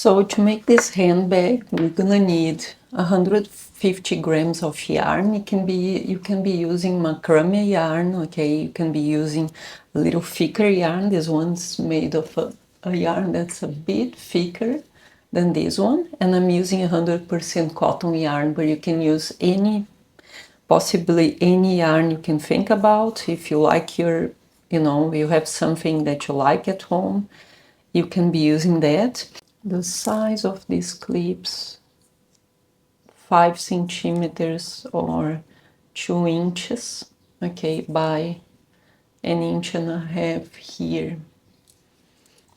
So to make this handbag, we're gonna need 150 grams of yarn. You can be using macrame yarn, okay? You can be using a little thicker yarn. This one's made of a yarn that's a bit thicker than this one, and I'm using 100% cotton yarn, but you can use possibly any yarn you can think about. If you like you have something that you like at home, you can be using that. The size of these clips, 5 centimeters or 2 inches, okay, by an inch and a half here.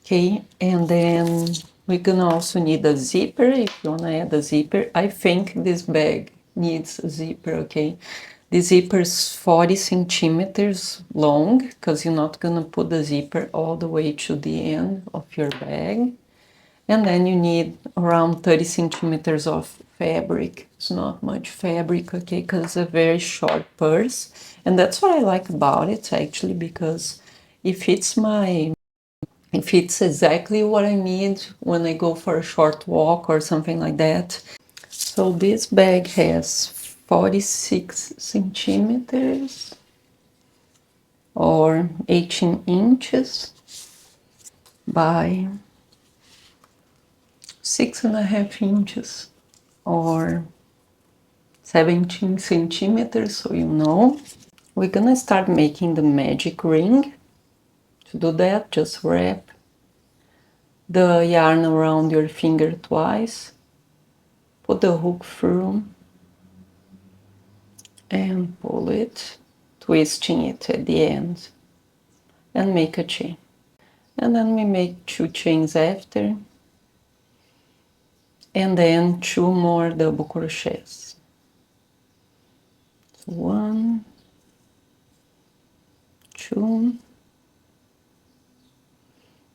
Okay, and then we're gonna also need a zipper if you wanna add a zipper. I think this bag needs a zipper, okay? The zipper is 40 centimeters long because you're not gonna put the zipper all the way to the end of your bag. And then you need around 30 centimeters of fabric. It's not much fabric, okay, because it's a very short purse. And that's what I like about it, actually, because it fits exactly what I need when I go for a short walk or something like that. So this bag has 46 centimeters or 18 inches by 6.5 inches or 17 centimeters, so you know. We're gonna start making the magic ring. To do that, just wrap the yarn around your finger twice, put the hook through and pull it, twisting it at the end, and make a chain. And then we make 2 chains after, and then 2 more double crochets. So 1, 2,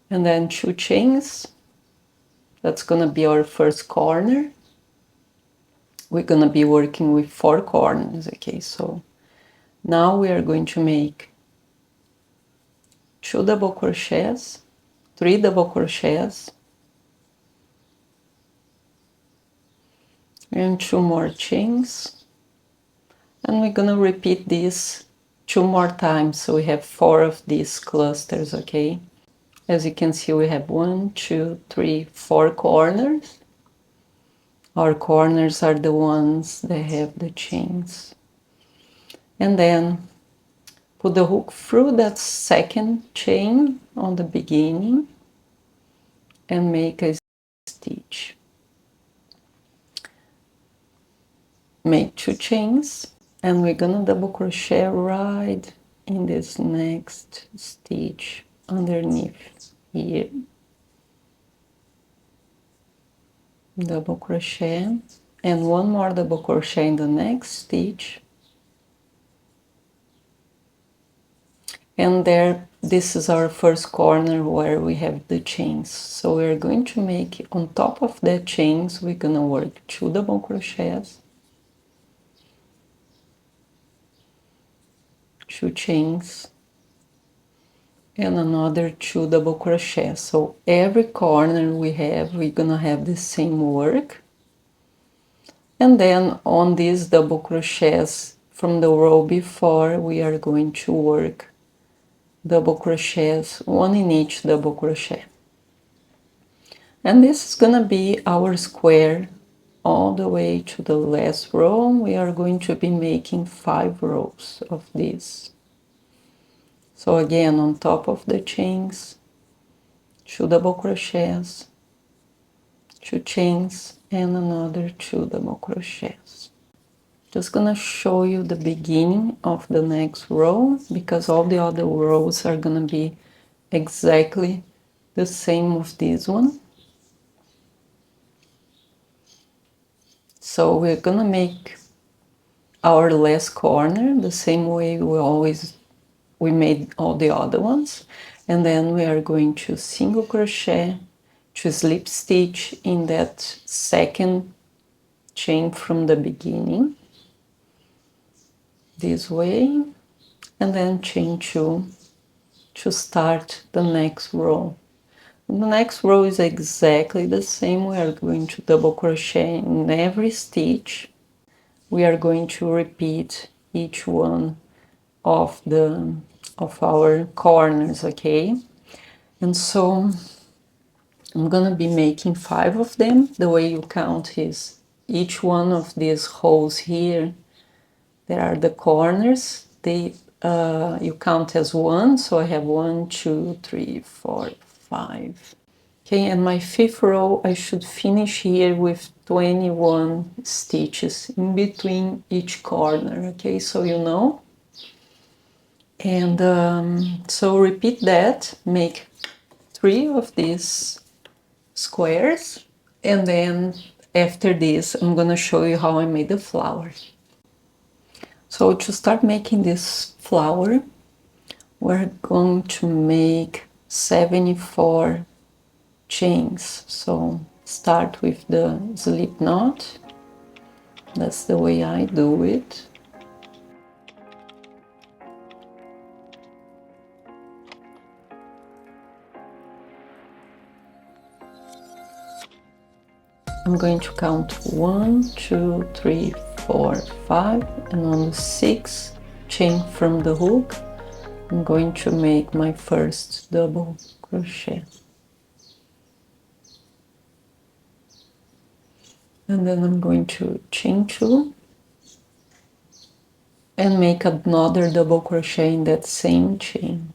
and then 2 chains. That's gonna be our first corner. We're gonna be working with 4 corners, okay? So now we are going to make 2 double crochets, 3 double crochets, and 2 more chains. And we're gonna repeat this 2 more times, so we have 4 of these clusters, okay? As you can see, we have 1, 2, 3, 4 corners. Our corners are the ones that have the chains. And then put the hook through that second chain on the beginning and make a stitch. Make 2 chains, and we're gonna double crochet right in this next stitch underneath here. Double crochet, and 1 more double crochet in the next stitch. And there, this is our first corner where we have the chains. So we're going to make, on top of the chains, we're gonna work 2 double crochets, 2 chains, and another 2 double crochets. So every corner we're gonna have the same work. And then on these double crochets from the row before, we are going to work double crochets, 1 in each double crochet. And this is gonna be our square all the way to the last row. We are going to be making 5 rows of this. So again, on top of the chains, 2 double crochets, 2 chains, and another 2 double crochets. Just gonna show you the beginning of the next row, because all the other rows are gonna be exactly the same with this one. So we're gonna make our last corner the same way we made all the other ones, and then we are going to single crochet, to slip stitch in that second chain from the beginning, this way, and then chain 2 to start the next row. The next row is exactly the same. We are going to double crochet in every stitch. We are going to repeat each one of our corners, okay? And so I'm gonna be making 5 of them. The way you count is each one of these holes here, there are the corners. You count as 1, so I have 1, 2, 3, 4, 5. Okay, and my 5th row, I should finish here with 21 stitches in between each corner, okay, so you know. And so repeat that, make 3 of these squares, and then after this, I'm gonna show you how I made the flower. So to start making this flower, we're going to make 74 chains. So start with the slip knot. That's the way I do it. I'm going to count 1, 2, 3, 4, 5, and on the 6th chain from the hook, I'm going to make my first double crochet. And then I'm going to chain 2 and make another double crochet in that same chain.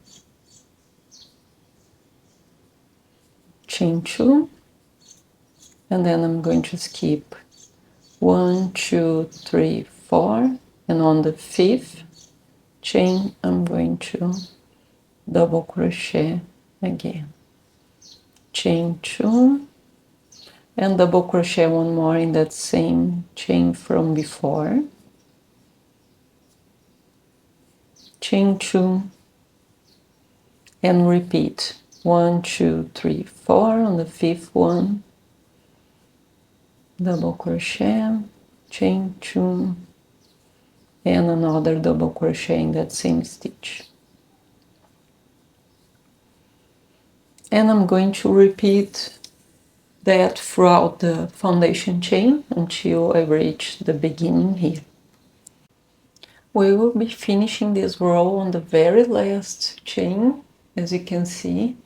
Chain 2, and then I'm going to skip 1, 2, 3, 4, and on the 5th chain I'm going to double crochet again. Chain 2 and double crochet one more in that same chain from before. Chain 2 and repeat 1, 2, 3, 4 on the 5th one, double crochet, chain 2, and another double crochet in that same stitch. And I'm going to repeat that throughout the foundation chain until I reach the beginning here. We will be finishing this row on the very last chain, as you can see,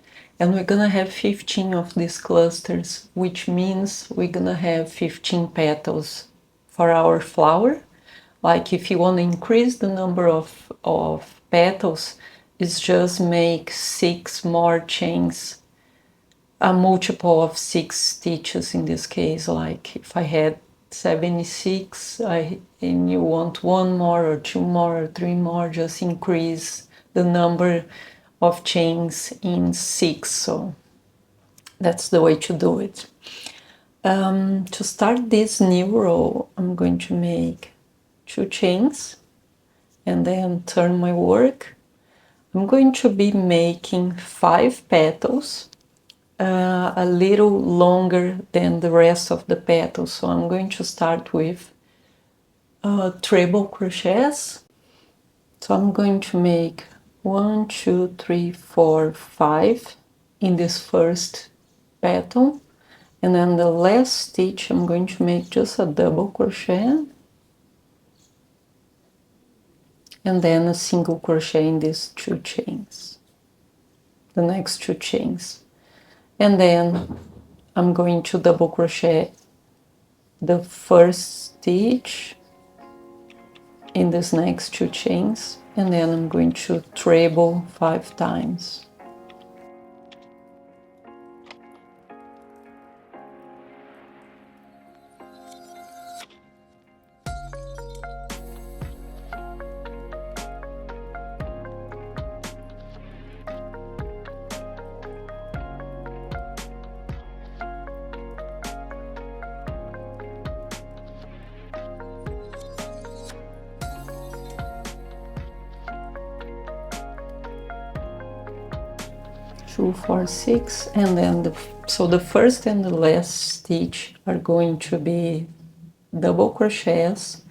and we're gonna have 15 of these clusters, which means we're gonna have 15 petals for our flower. Like if you want to increase the number of petals, it's just make 6 more chains, a multiple of 6 stitches in this case. Like if I had 76 and you want 1 more or 2 more or 3 more, just increase the number of chains in 6. So that's the way to do it. To start this new row, I'm going to make 2 chains and then turn my work. I'm going to be making 5 petals, a little longer than the rest of the petals. So I'm going to start with treble crochets. So I'm going to make 1, 2, 3, 4, 5 in this first petal, and then the last stitch I'm going to make just a double crochet and then a single crochet in these 2 chains, the next 2 chains, and then I'm going to double crochet the first stitch in these next 2 chains, and then I'm going to treble 5 times. Two, 4, 6, and then so the first and the last stitch are going to be double crochets,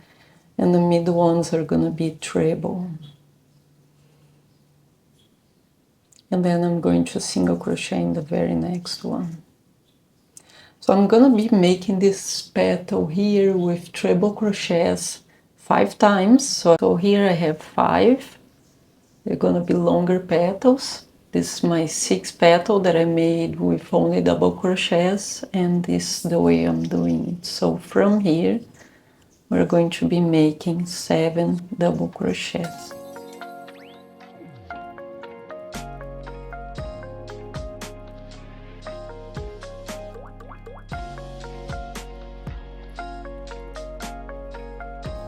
and the mid ones are going to be treble. and then I'm going to single crochet in the very next one. So I'm gonna be making this petal here with treble crochets 5 times. So here I have 5. They're gonna be longer petals. This is my 6th petal that I made with only double crochets, and this is the way I'm doing it. So from here, we're going to be making 7 double crochets.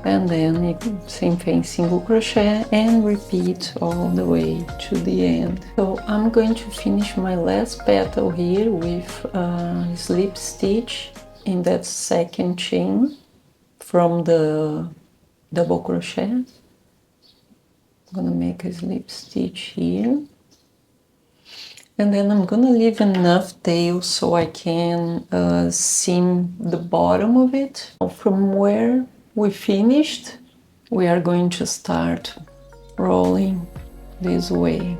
And then same thing, single crochet, and repeat all the way to the end. So I'm going to finish my last petal here with a slip stitch in that second chain from the double crochet. I'm gonna make a slip stitch here, and then I'm gonna leave enough tail so I can seam the bottom of it. From where we finished, we are going to start rolling this way.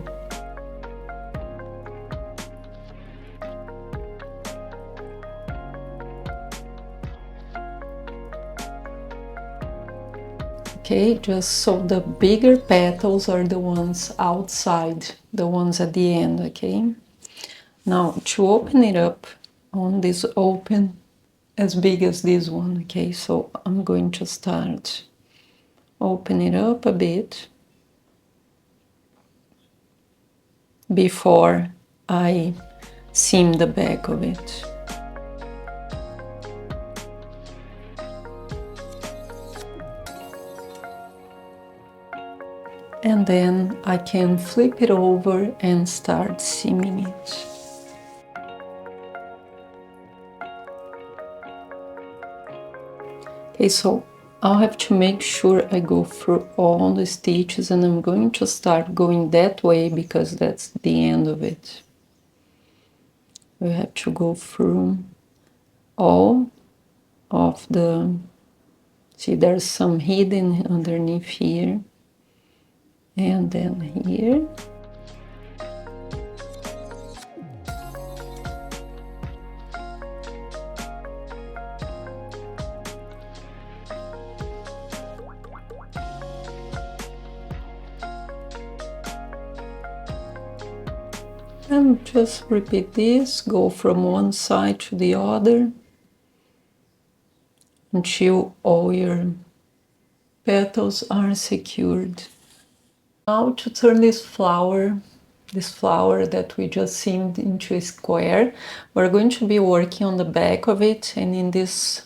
Okay, just so the bigger petals are the ones outside, the ones at the end, okay? Now, to open it up, I want this open as big as this one, okay? So I'm going to start open it up a bit before I seam the back of it. And then I can flip it over and start seaming it. Okay, so I'll have to make sure I go through all the stitches, and I'm going to start going that way because that's the end of it. We have to go through all of the, see there's some hidden underneath here, and then here. And just repeat this, go from one side to the other until all your petals are secured. Now to turn this flower that we just seamed into a square, we're going to be working on the back of it and in these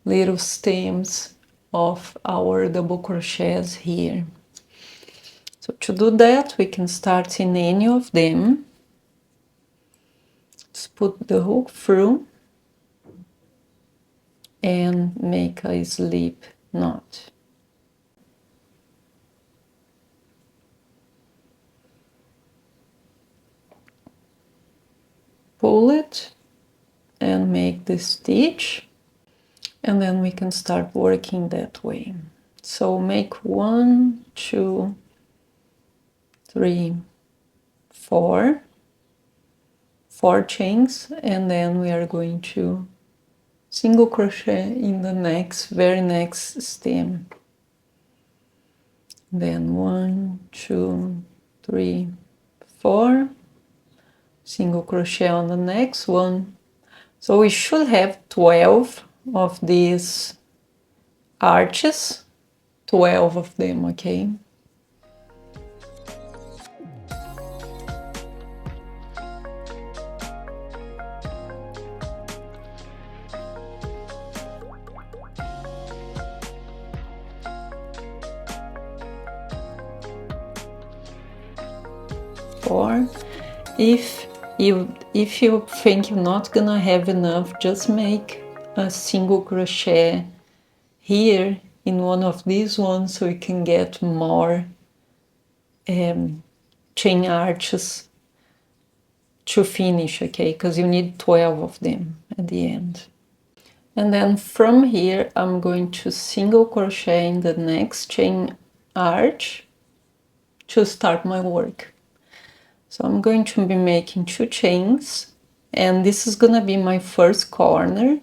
little stems of our double crochets here. So to do that, we can start in any of them. Just put the hook through and make a slip knot. Pull it and make the stitch, and then we can start working that way. So make 1, 2, 3, 4 chains, and then we are going to single crochet in the very next stem. Then 1, 2, 3, 4, single crochet on the next one. So we should have 12 of these arches, 12 of them, okay? Or if you think you're not gonna have enough, just make a single crochet here in one of these ones so you can get more chain arches to finish, okay? Because you need 12 of them at the end. And then from here I'm going to single crochet in the next chain arch to start my work. So I'm going to be making 2 chains, and this is gonna be my first corner.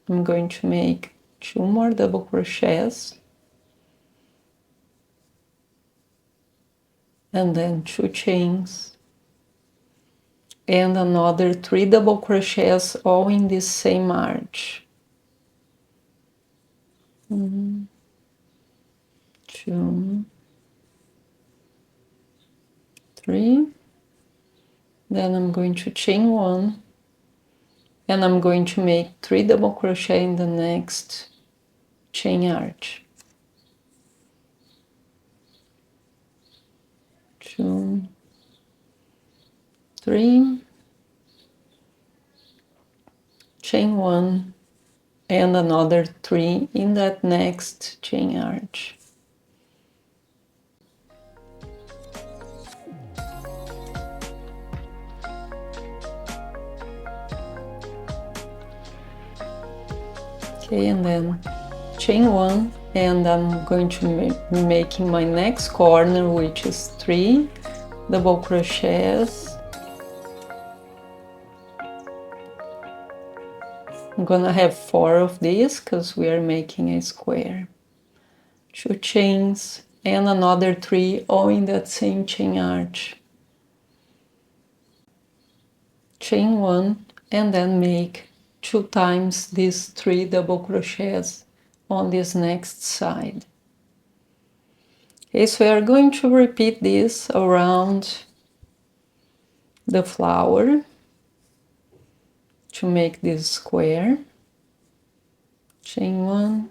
I'm going to make 2 more double crochets, and then 2 chains, and another 3 double crochets, all in this same arch. 1, 2, 3. Then I'm going to chain 1, and I'm going to make 3 double crochet in the next chain arch. 2, 3, chain 1, and another 3 in that next chain arch. Okay, and then chain 1, and I'm going to be making my next corner, which is 3 double crochets. I'm gonna have 4 of these because we are making a square. 2 chains and another 3, all in that same chain arch. Chain 1, and then make 2 times these 3 double crochets on this next side. Okay, so we are going to repeat this around the flower to make this square. Chain 1,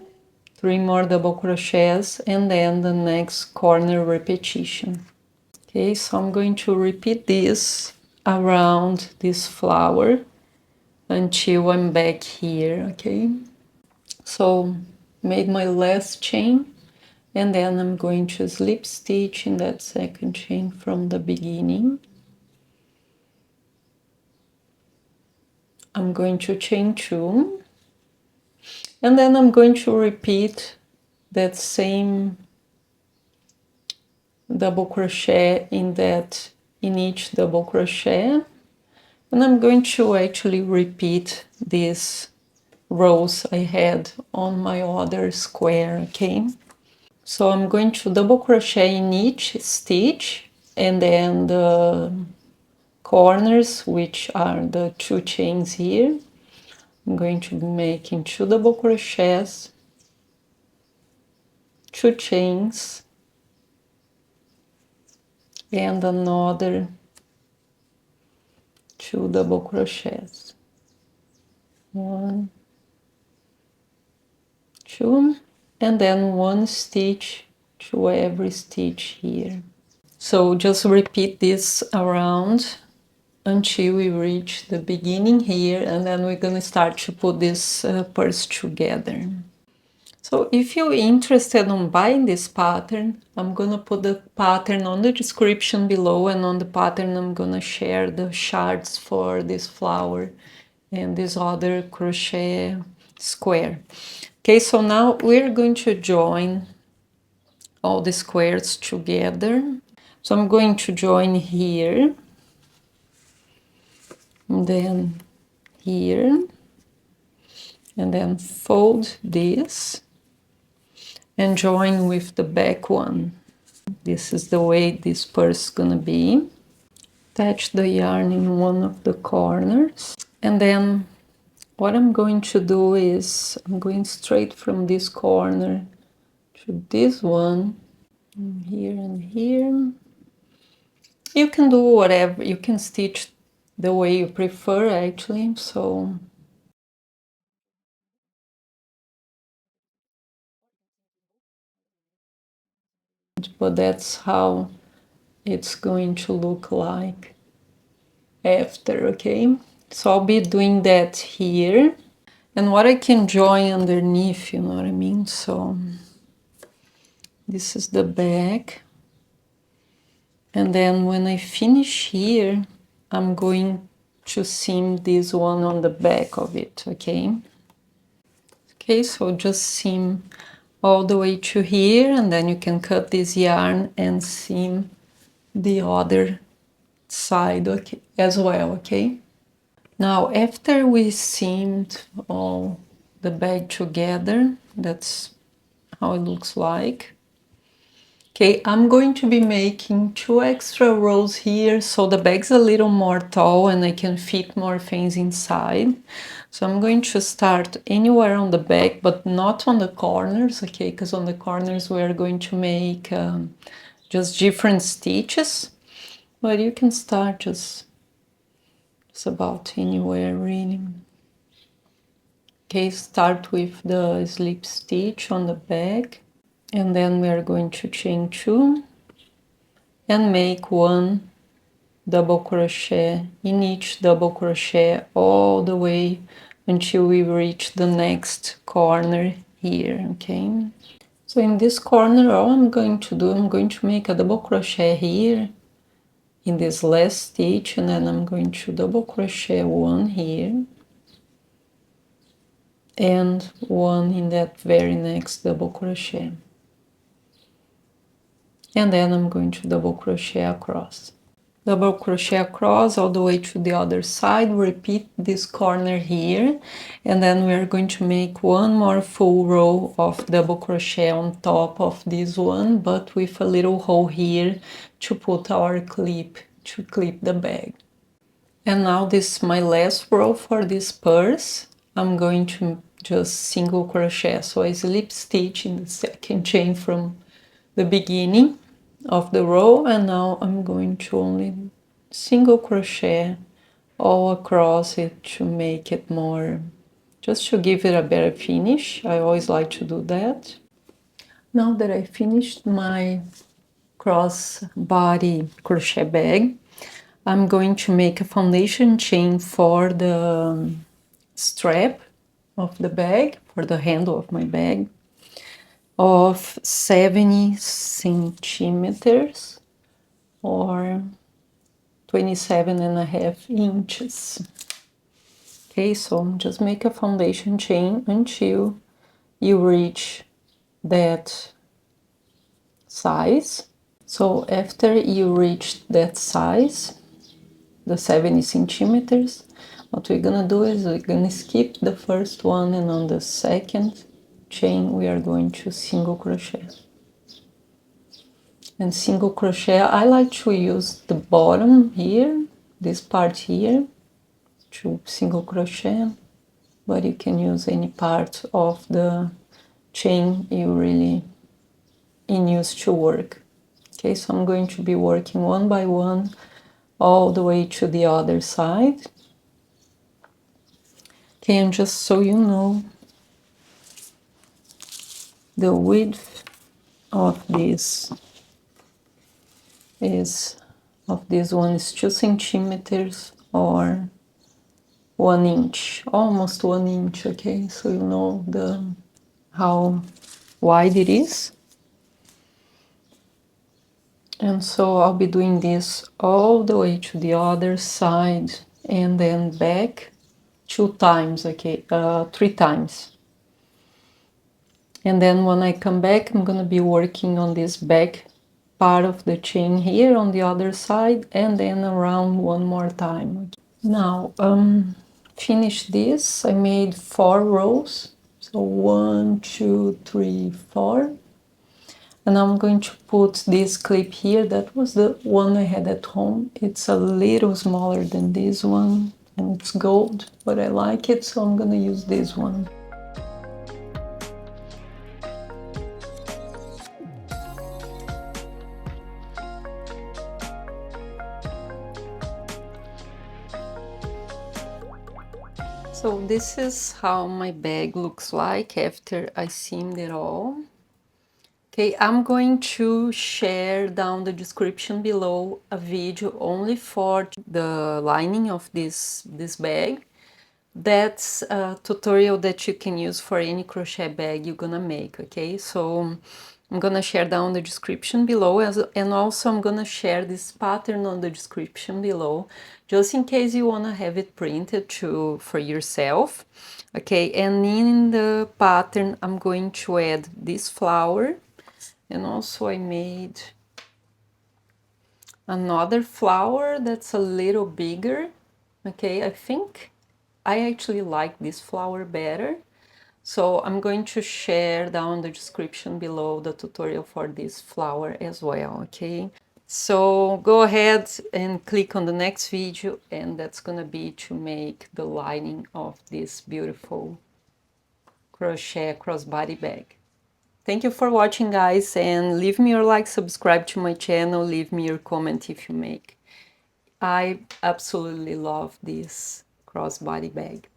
3 more double crochets, and then the next corner repetition. Okay, so I'm going to repeat this around this flower until I'm back here. Okay, so made my last chain, and then I'm going to slip stitch in that second chain from the beginning. I'm going to chain 2, and then I'm going to repeat that same double crochet in each double crochet, and I'm going to actually repeat these rows I had on my other square. Okay, so I'm going to double crochet in each stitch, and then the corners, which are the 2 chains here, I'm going to be making 2 double crochets, 2 chains, and another 2 double crochets. 1, 2, and then 1 stitch to every stitch here. So just repeat this around until we reach the beginning here, and then we're going to start to put this purse together. So if you're interested in buying this pattern, I'm gonna put the pattern on the description below, and on the pattern I'm gonna share the shards for this flower and this other crochet square. Okay, so now we're going to join all the squares together. So I'm going to join here, and then here, and then fold this and join with the back one. This is the way this purse is gonna be. Attach the yarn in one of the corners, and then what I'm going to do is I'm going straight from this corner to this one, and here. You can do whatever, you can stitch the way you prefer actually, so but that's how it's going to look like after. Okay, so I'll be doing that here, and what I can join underneath, you know what I mean? So this is the back, and then when I finish here I'm going to seam this one on the back of it. Okay, so just seam all the way to here, and then you can cut this yarn and seam the other side, okay, as well, okay? Now, after we seamed all the bag together, that's how it looks like. Okay, I'm going to be making 2 extra rows here, so the bag's a little more tall and I can fit more things inside. So I'm going to start anywhere on the back, but not on the corners, okay? Because on the corners we are going to make just different stitches. But you can start just about anywhere, really. Okay, start with the slip stitch on the back. And then we are going to chain 2 and make 1 double crochet in each double crochet all the way until we reach the next corner here, okay? So in this corner, all I'm going to do, I'm going to make a double crochet here in this last stitch, and then I'm going to double crochet 1 here and 1 in that very next double crochet. And then I'm going to double crochet across. Double crochet across all the way to the other side, repeat this corner here, and then we are going to make 1 more full row of double crochet on top of this one, but with a little hole here to put our clip, to clip the bag. And now this is my last row for this purse. I'm going to just single crochet, so I slip stitch in the second chain from the beginning of the row, and now I'm going to only single crochet all across it to make it more, just to give it a better finish. I always like to do that. Now that I finished my crossbody crochet bag, I'm going to make a foundation chain for the strap of the bag, for the handle of my bag, of 70 centimeters or 27.5 inches. Okay, so just make a foundation chain until you reach that size. So after you reach that size, the 70 centimeters, what we're gonna do is we're gonna skip the first one, and on the second chain we are going to single crochet. And single crochet, I like to use the bottom here, this part here, to single crochet, but you can use any part of the chain you really use to work. Okay, so I'm going to be working one by one all the way to the other side. Okay, and just so you know, the width of this one is 2 centimeters or 1 inch, almost 1 inch. Okay, so you know how wide it is. And so I'll be doing this all the way to the other side and then back 2 times, okay, 3 times. And then when I come back, I'm gonna be working on this back part of the chain here on the other side, and then around 1 more time. Now, finish this. I made 4 rows, so 1, 2, 3, 4. And I'm going to put this clip here. That was the one I had at home. It's a little smaller than this one, and it's gold, but I like it, so I'm gonna use this one. So this is how my bag looks like after I seamed it all. Okay, I'm going to share down the description below a video only for the lining of this bag. That's a tutorial that you can use for any crochet bag you're gonna make, okay? So I'm gonna share down the description below, and also I'm gonna share this pattern on the description below, just in case you wanna have it printed for yourself, okay? And in the pattern, I'm going to add this flower, and also I made another flower that's a little bigger. Okay, I think I actually like this flower better. So I'm going to share down the description below the tutorial for this flower as well, okay? So go ahead and click on the next video, and that's gonna be to make the lining of this beautiful crochet crossbody bag. Thank you for watching, guys, and leave me your like, subscribe to my channel, leave me your comment if you make. I absolutely love this crossbody bag.